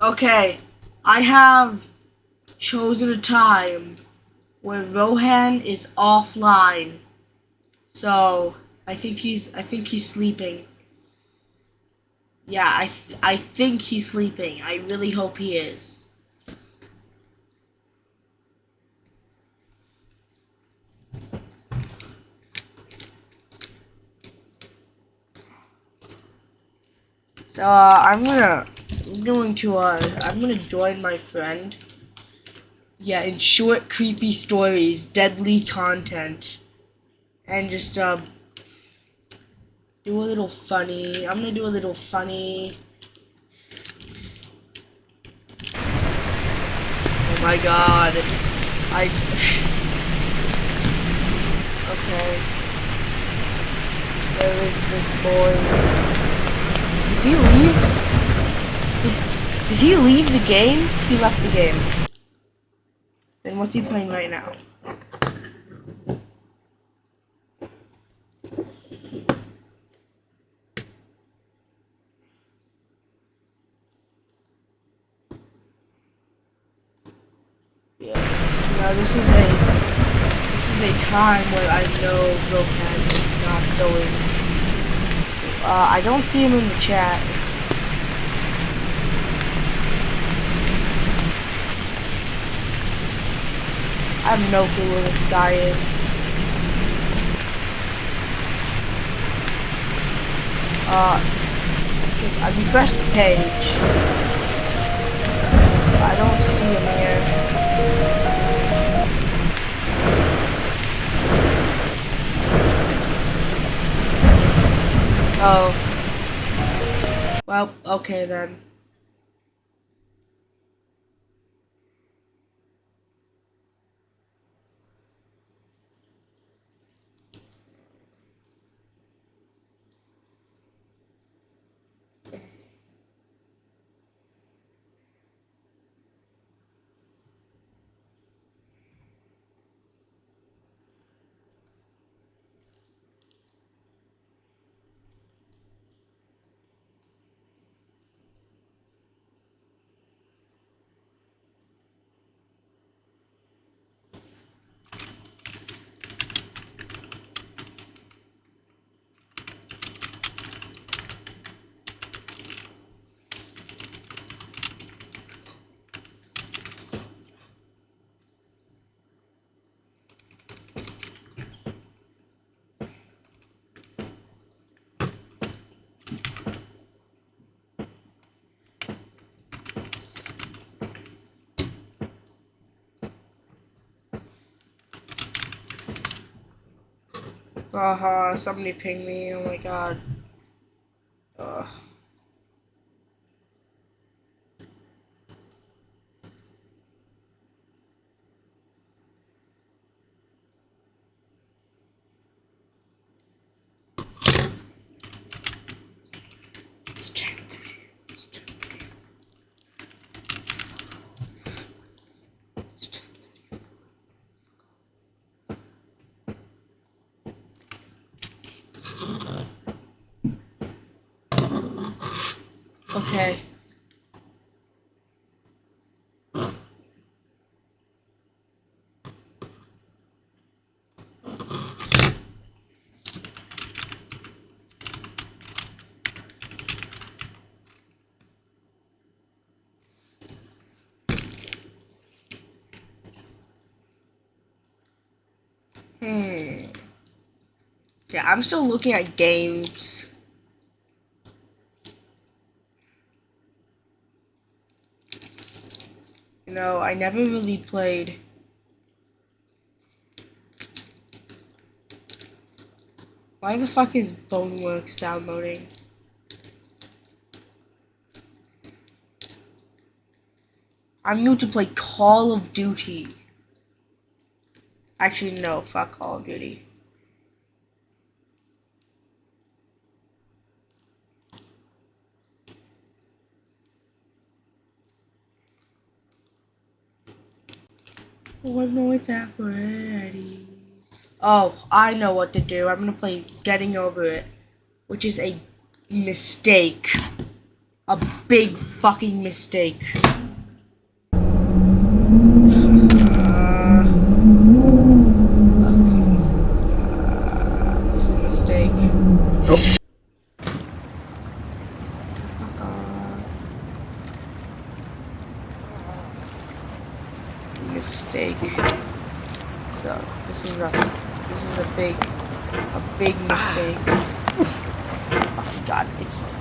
Okay, I have chosen a time where Rohan is offline. So I think he's sleeping. Yeah, I think he's sleeping. I really hope he is. So I'm gonna join my friend. Yeah, in short creepy stories, deadly content, and just do a little funny. I'm gonna do a little funny. Oh my god. I okay. Where is this boy? Did he leave? Did he leave the game? He left the game. Then what's he playing right now? Yeah. Now this is a time where I know Rohan is not going. I don't see him in the chat. I have no clue where this guy is. I refreshed the page. I don't see him here. Oh. Well, okay then. Somebody ping me. Oh my god. Ugh. It's 10:30. It's 10:30. It's 10:30. Okay. Hmm. Yeah, I'm still looking at games. I never really played. Why the fuck is Boneworks downloading? I'm new to play Call of Duty. Actually, no, fuck Call of Duty. Oh, no, it's at Freddy's. Oh, I know what to do. I'm gonna play Getting Over It, which is a mistake. a big fucking mistake. This is a mistake. Oh. Mistake. So this is a big mistake. Oh god,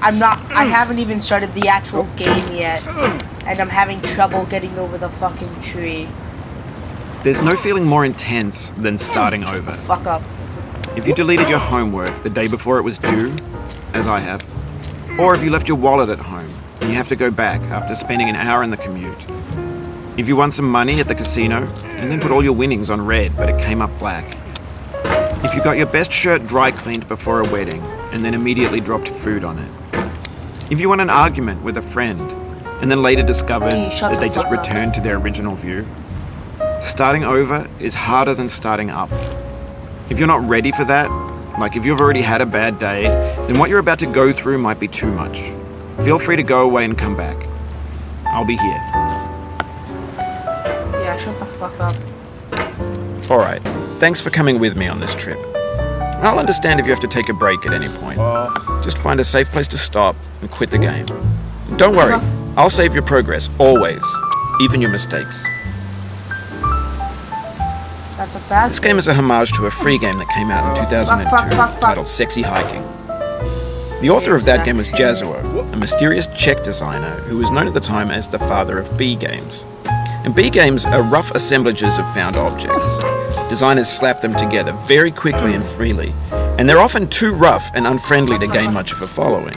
I haven't even started the actual game yet, and I'm having trouble getting over the fucking tree. There's no feeling more intense than starting Shut over. the fuck up. If you deleted your homework the day before it was due, as I have, or if you left your wallet at home and you have to go back after spending an hour in the commute. If you won some money at the casino and then put all your winnings on red but it came up black. If you got your best shirt dry cleaned before a wedding and then immediately dropped food on it. If you won an argument with a friend and then later discovered Shut that the they just fuck up. returned to their original view. Starting over is harder than starting up. If you're not ready for that, like if you've already had a bad day, then what you're about to go through might be too much. Feel free to go away and come back. I'll be here. Yeah, shut the fuck up. Alright, thanks for coming with me on this trip. I'll understand if you have to take a break at any point. Just find a safe place to stop and quit the game. Don't worry, I'll save your progress, always. Even your mistakes. That's a bad This game is a homage to a free game that came out in 2002 fuck. titled Sexy Hiking. The author of that game was Jazuo, a mysterious Czech designer who was known at the time as the father of B games. And B games are rough assemblages of found objects. Designers slap them together very quickly and freely, and they're often too rough and unfriendly to gain much of a following.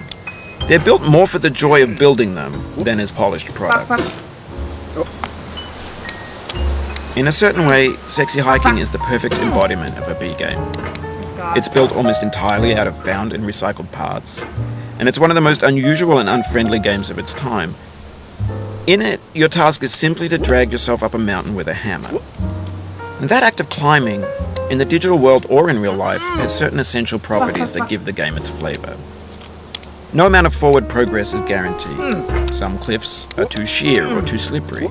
They're built more for the joy of building them than as polished products. In a certain way, Sexy Hiking is the perfect embodiment of a B game. It's built almost entirely out of found and recycled parts, and it's one of the most unusual and unfriendly games of its time. In it, your task is simply to drag yourself up a mountain with a hammer. And that act of climbing, in the digital world or in real life, has certain essential properties that give the game its flavor. No amount of forward progress is guaranteed. Some cliffs are too sheer or too slippery.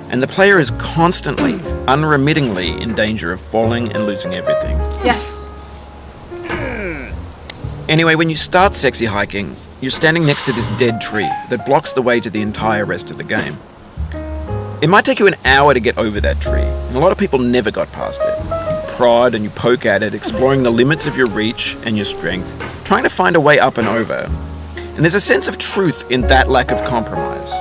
And the player is constantly, unremittingly in danger of falling and losing everything. Yes. Anyway, when you start Sexy Hiking, you're standing next to this dead tree that blocks the way to the entire rest of the game. It might take you an hour to get over that tree, and a lot of people never got past it. You prod and you poke at it, exploring the limits of your reach and your strength, trying to find a way up and over. And there's a sense of truth in that lack of compromise.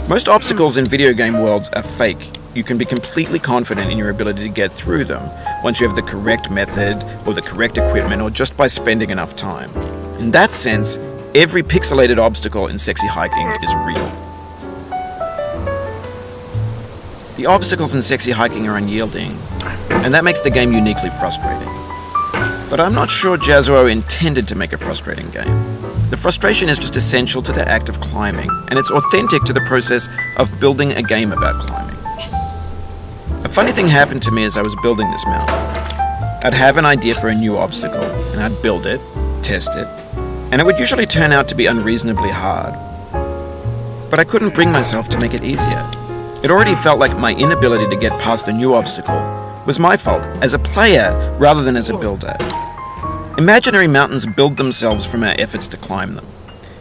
Most obstacles in video game worlds are fake. You can be completely confident in your ability to get through them once you have the correct method or the correct equipment or just by spending enough time. In that sense, every pixelated obstacle in Sexy Hiking is real. The obstacles in Sexy Hiking are unyielding, and that makes the game uniquely frustrating. But I'm not sure Jazuo intended to make a frustrating game. The frustration is just essential to the act of climbing, and it's authentic to the process of building a game about climbing. Yes. A funny thing happened to me as I was building this mountain. I'd have an idea for a new obstacle, and I'd build it, test it, and it would usually turn out to be unreasonably hard. But I couldn't bring myself to make it easier. It already felt like my inability to get past the new obstacle was my fault as a player rather than as a builder. Imaginary mountains build themselves from our efforts to climb them,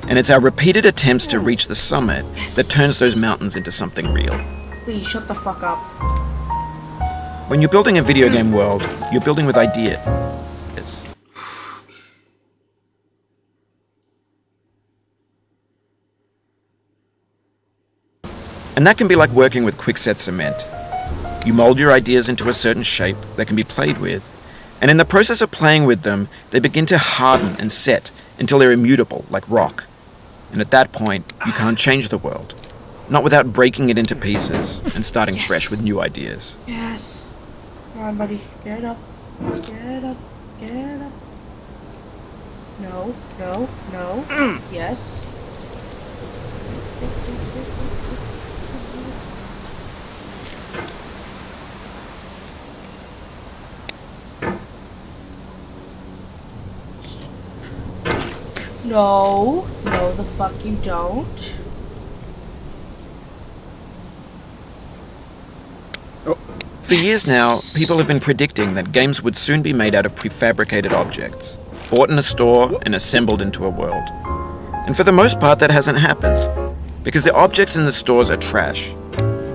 and it's our repeated attempts to reach the summit that turns those mountains into something real. Please shut the fuck up. When you're building a video game world, you're building with ideas. And that can be like working with quickset cement. You mold your ideas into a certain shape that can be played with, and in the process of playing with them, they begin to harden and set until they're immutable, like rock. And at that point, you can't change the world. Not without breaking it into pieces and starting fresh with new ideas. Yes. Come on, buddy. Get up. Get up. Get up. No. No. No. Yes. No. No, the fuck you don't. For years now, people have been predicting that games would soon be made out of prefabricated objects, bought in a store and assembled into a world. And for the most part, that hasn't happened, because the objects in the stores are trash.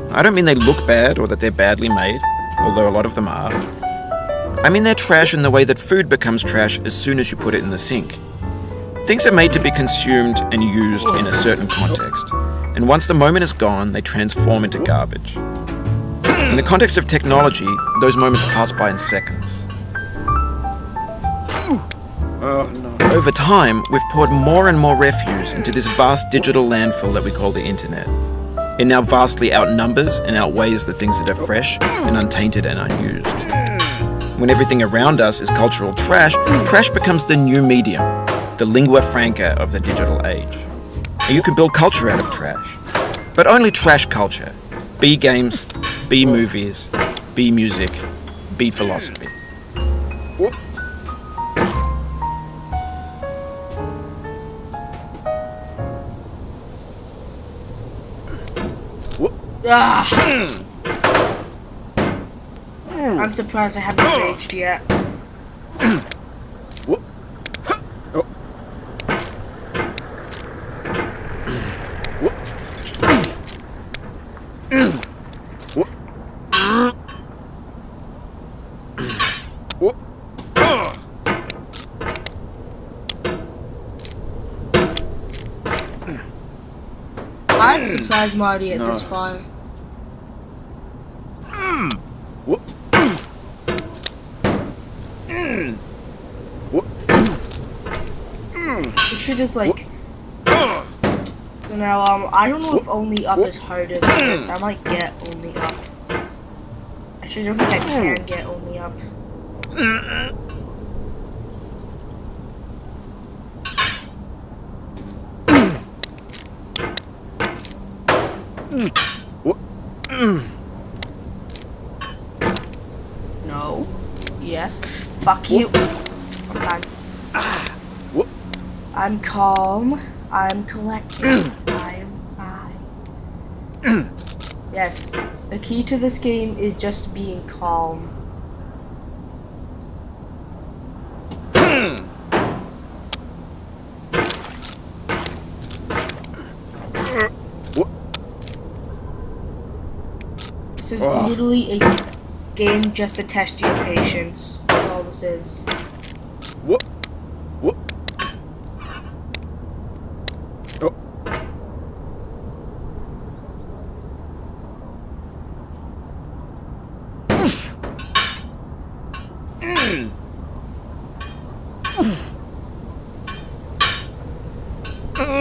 I don't mean they look bad or that they're badly made, although a lot of them are. I mean they're trash in the way that food becomes trash as soon as you put it in the sink. Things are made to be consumed and used in a certain context, and once the moment is gone, they transform into garbage. In the context of technology, those moments pass by in seconds. Over time, we've poured more and more refuse into this vast digital landfill that we call the internet. It now vastly outnumbers and outweighs the things that are fresh and untainted and unused. When everything around us is cultural trash, trash becomes the new medium, the lingua franca of the digital age. And you can build culture out of trash, but only trash culture. Be games, be movies, be music, be philosophy. Ah. I'm surprised I haven't raged yet. I'm surprised Marty at this far. This shit is like. So now, I don't know if only up is harder than this. I might get only up. Actually, I don't think I can get only up. No. Yes. Fuck you. I'm fine. I'm calm. I'm collected. I'm fine. Yes. The key to this game is just being calm. This is literally a game just to test your patience. That's all this is.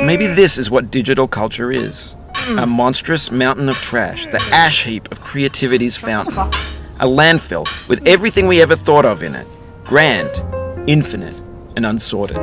Maybe this is what digital culture is. A monstrous mountain of trash, the ash heap of creativity's fountain. A landfill with everything we ever thought of in it. Grand, infinite, and unsorted.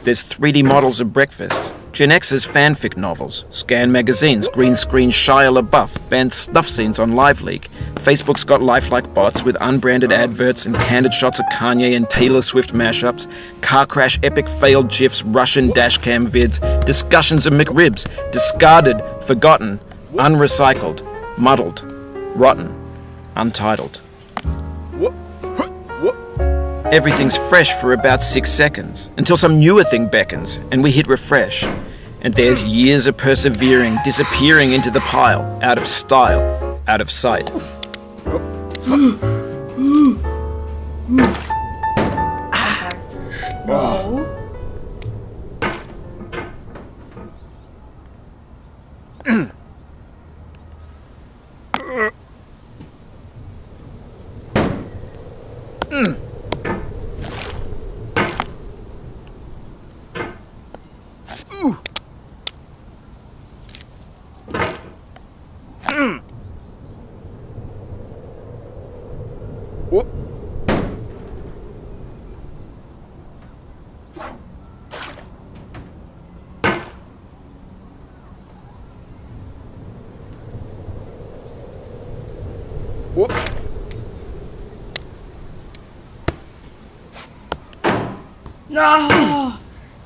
There's 3D models of breakfast, Gen X's fanfic novels, scan magazines, green screen Shia LaBeouf, banned snuff scenes on LiveLeak. Facebook's got lifelike bots with unbranded adverts and candid shots of Kanye and Taylor Swift mashups, car crash epic failed GIFs, Russian dashcam vids, discussions of McRibs, discarded, forgotten, unrecycled, muddled, rotten, untitled. Everything's fresh for about 6 seconds, until some newer thing beckons, and we hit refresh. And there's years of persevering, disappearing into the pile, out of style, out of sight. No. Whoop. No!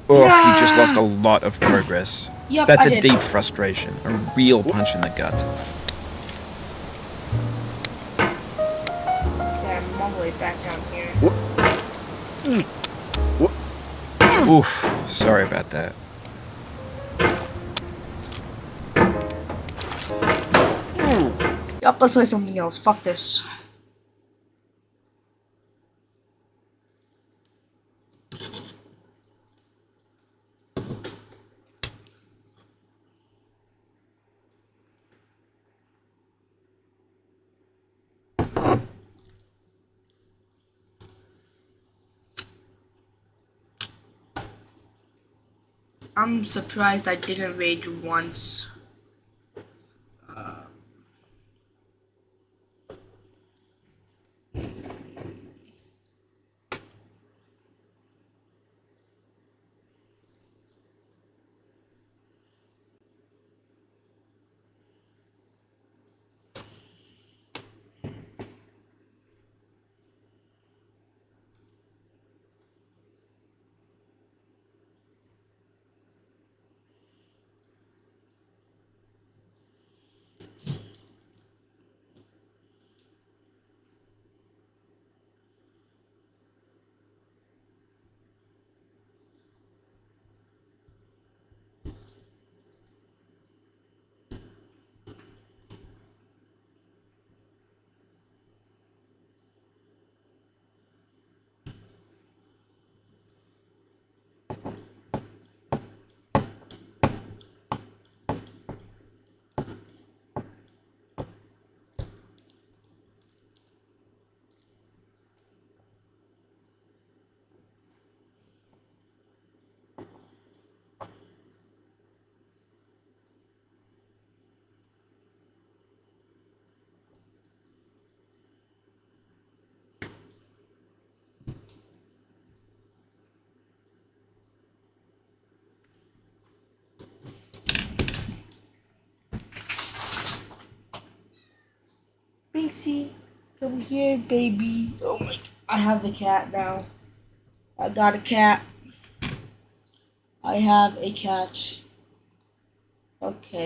Oh, Nah. you just lost a lot of progress. Yup, That's I a did. deep frustration, a real punch in the gut. Yeah, I'm all the way back down here. Oof, sorry about that. Yup, let's play something else. Fuck this. I'm surprised I didn't rage once. Binksy, come here, baby. Oh my! I have the cat now. I got a cat. I have a cat. Okay.